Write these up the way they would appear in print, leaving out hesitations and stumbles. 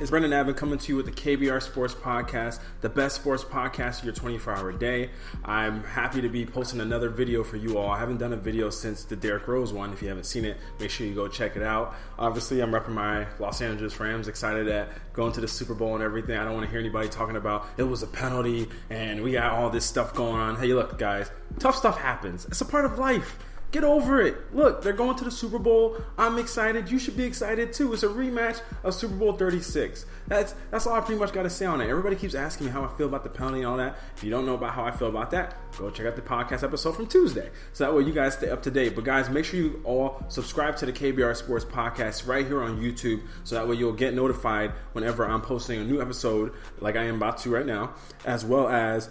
It's Brendan Avin coming to you with the KBR Sports Podcast, the best sports podcast of your 24-hour day. I'm happy to be posting another video for you all. I haven't done a video since the Derrick Rose one. If you haven't seen it, make sure you go check it out. Obviously, I'm repping my Los Angeles Rams, excited at going to the Super Bowl and everything. I don't want to hear anybody talking about it was a penalty and we got all this stuff going on. Hey, look, guys, tough stuff happens. It's a part of life. Get over it. Look, they're going to the Super Bowl. I'm excited. You should be excited too. It's a rematch of Super Bowl 36. That's all I pretty much got to say on it. Everybody keeps asking me how I feel about the penalty and all that. If you don't know about how I feel about that, go check out the podcast episode from Tuesday. So that way you guys stay up to date. But guys, make sure you all subscribe to the KBR Sports Podcast right here on YouTube. So that way you'll get notified whenever I'm posting a new episode like I am about to right now, as well as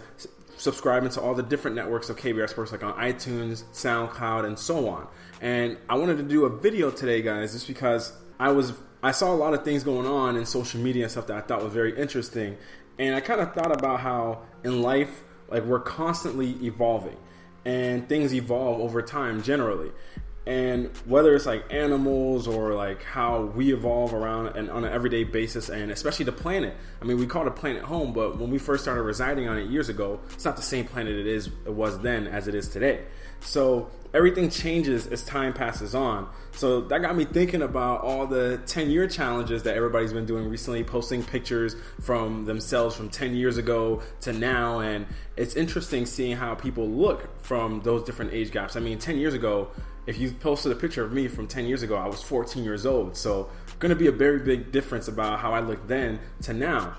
subscribing to all the different networks of KBR Sports, like on iTunes, SoundCloud, and so on. And I wanted to do a video today, guys, just because I saw a lot of things going on in social media and stuff that I thought was very interesting. And I kind of thought about how in life, like, we're constantly evolving and things evolve over time generally. And whether it's like animals or like how we evolve around and on an everyday basis, and especially the planet. I mean, we call the planet home, but when we first started residing on it years ago, it's not the same planet it was then as it is today. So everything changes as time passes on. So that got me thinking about all the 10-year challenges that everybody's been doing recently, posting pictures from themselves from 10 years ago to now. And it's interesting seeing how people look from those different age gaps. I mean, 10 years ago, if you posted a picture of me from 10 years ago, I was 14 years old. So going to be a very big difference about how I looked then to now.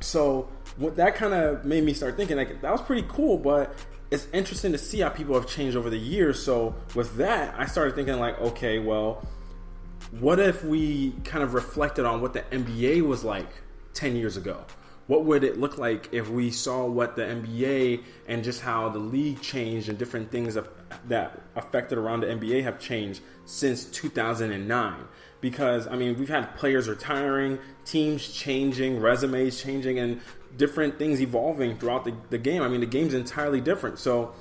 So what that kind of made me start thinking, like, that was pretty cool, but it's interesting to see how people have changed over the years. So with that, I started thinking like, okay, well, what if we kind of reflected on what the NBA was like 10 years ago? What would it look like if we saw what the NBA and just how the league changed and different things that affected around the NBA have changed since 2009? Because, I mean, we've had players retiring, teams changing, resumes changing, and different things evolving throughout the game. I mean, the game's entirely different. So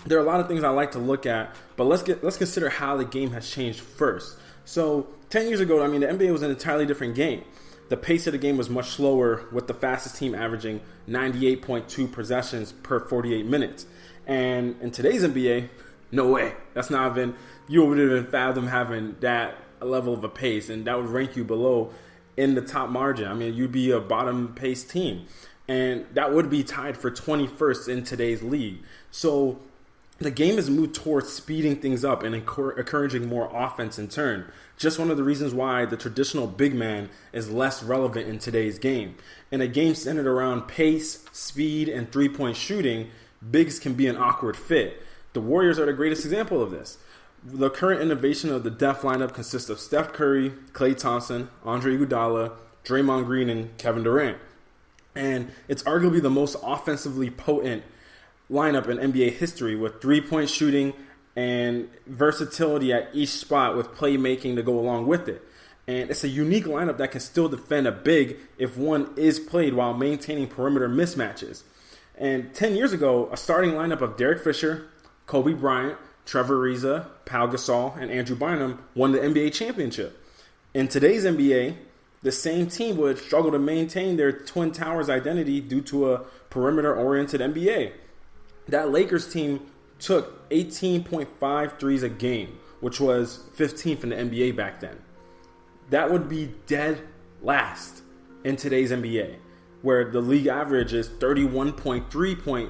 there are a lot of things I like to look at, but let's consider how the game has changed first. So 10 years ago, I mean, the NBA was an entirely different game. The pace of the game was much slower, with the fastest team averaging 98.2 possessions per 48 minutes. And in today's NBA, no way. You wouldn't even fathom having that level of a pace, and that would rank you below in the top margin. I mean, you'd be a bottom pace team, and that would be tied for 21st in today's league. So the game has moved towards speeding things up and encouraging more offense in turn. Just one of the reasons why the traditional big man is less relevant in today's game. In a game centered around pace, speed, and three-point shooting, bigs can be an awkward fit. The Warriors are the greatest example of this. The current innovation of the depth lineup consists of Steph Curry, Klay Thompson, Andre Iguodala, Draymond Green, and Kevin Durant. And it's arguably the most offensively potent lineup in NBA history, with three-point shooting and versatility at each spot with playmaking to go along with it. And it's a unique lineup that can still defend a big if one is played while maintaining perimeter mismatches. And 10 years ago, a starting lineup of Derek Fisher, Kobe Bryant, Trevor Ariza, Pau Gasol, and Andrew Bynum won the NBA championship. In today's NBA, the same team would struggle to maintain their Twin Towers identity due to a perimeter-oriented NBA. That Lakers team took 18.5 threes a game, which was 15th in the NBA back then. That would be dead last in today's NBA, where the league average is 31.3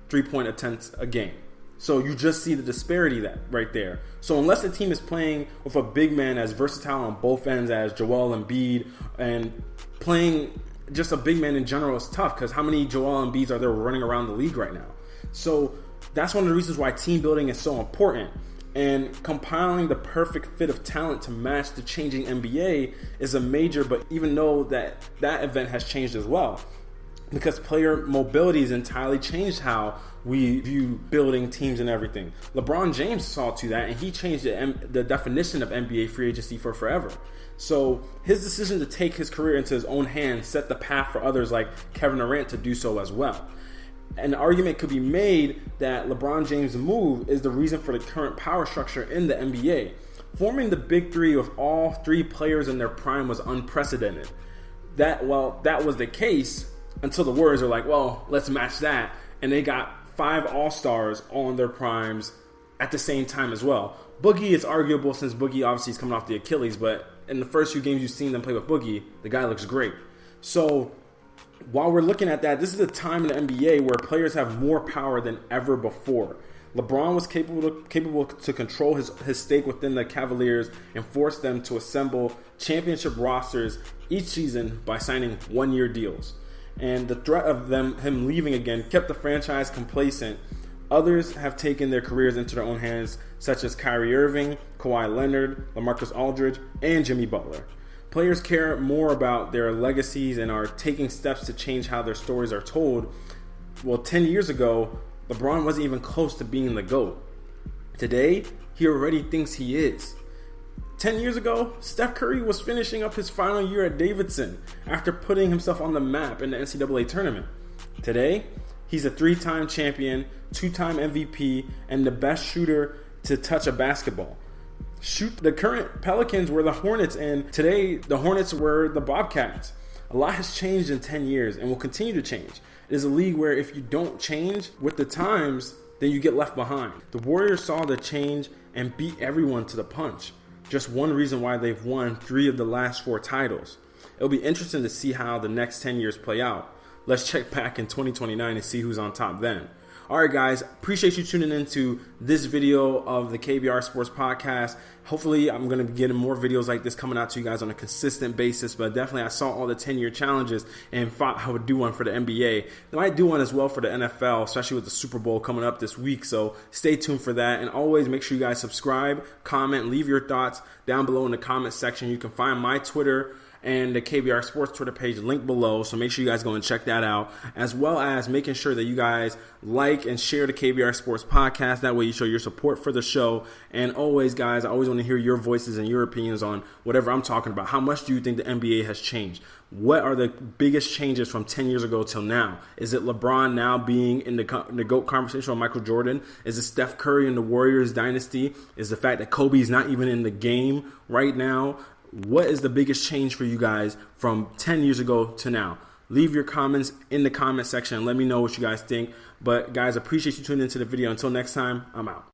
three-point attempts a game. So you just see the disparity that right there. So unless the team is playing with a big man as versatile on both ends as Joel Embiid, and playing just a big man in general is tough, because how many Joel Embiids are there running around the league right now? So that's one of the reasons why team building is so important. And compiling the perfect fit of talent to match the changing NBA is a major, but even though that event has changed as well, because player mobility has entirely changed how we view building teams and everything. LeBron James saw to that, and he changed the definition of NBA free agency for forever. So his decision to take his career into his own hands set the path for others like Kevin Durant to do so as well. An argument could be made that LeBron James' move is the reason for the current power structure in the NBA. Forming the big three with all three players in their prime was unprecedented. That was the case until the Warriors are like, well, let's match that. And they got 5 All-Stars on their primes at the same time as well. Boogie is arguable since Boogie obviously is coming off the Achilles, but in the first few games you've seen them play with Boogie, the guy looks great. So while we're looking at that, this is a time in the NBA where players have more power than ever before. LeBron was capable to control his stake within the Cavaliers and force them to assemble championship rosters each season by signing one-year deals. And the threat of him leaving again kept the franchise complacent. Others have taken their careers into their own hands, such as Kyrie Irving, Kawhi Leonard, LaMarcus Aldridge, and Jimmy Butler. Players care more about their legacies and are taking steps to change how their stories are told. Well, 10 years ago, LeBron wasn't even close to being the GOAT. Today, he already thinks he is. 10 years ago, Steph Curry was finishing up his final year at Davidson after putting himself on the map in the NCAA tournament. Today, he's a 3-time champion, 2-time MVP, and the best shooter to touch a basketball. The current Pelicans were the Hornets, and today the Hornets were the Bobcats. A lot has changed in 10 years and will continue to change. It is a league where if you don't change with the times, then you get left behind. The Warriors saw the change and beat everyone to the punch. Just one reason why they've won 3 of the last 4 titles. It'll be interesting to see how the next 10 years play out. Let's check back in 2029 and see who's on top then. Alright guys, appreciate you tuning into this video of the KBR Sports Podcast. Hopefully I'm going to be getting more videos like this coming out to you guys on a consistent basis, but definitely I saw all the 10-year challenges and thought I would do one for the NBA. I might do one as well for the NFL, especially with the Super Bowl coming up this week, so stay tuned for that. And always make sure you guys subscribe, comment, leave your thoughts down below in the comment section. You can find my Twitter and the KBR Sports Twitter page linked below, so make sure you guys go and check that out, as well as making sure that you guys like and share the KBR Sports Podcast. That way you show your support for the show. And always, guys, I always want to hear your voices and your opinions on whatever I'm talking about. How much do you think the NBA has changed? What are the biggest changes from 10 years ago till now? Is it LeBron now being in the GOAT conversation with Michael Jordan? Is it Steph Curry in the Warriors dynasty? Is the fact that Kobe's not even in the game right now? What is the biggest change for you guys from 10 years ago to now? Leave your comments in the comment section and let me know what you guys think. But guys, appreciate you tuning into the video. Until next time, I'm out.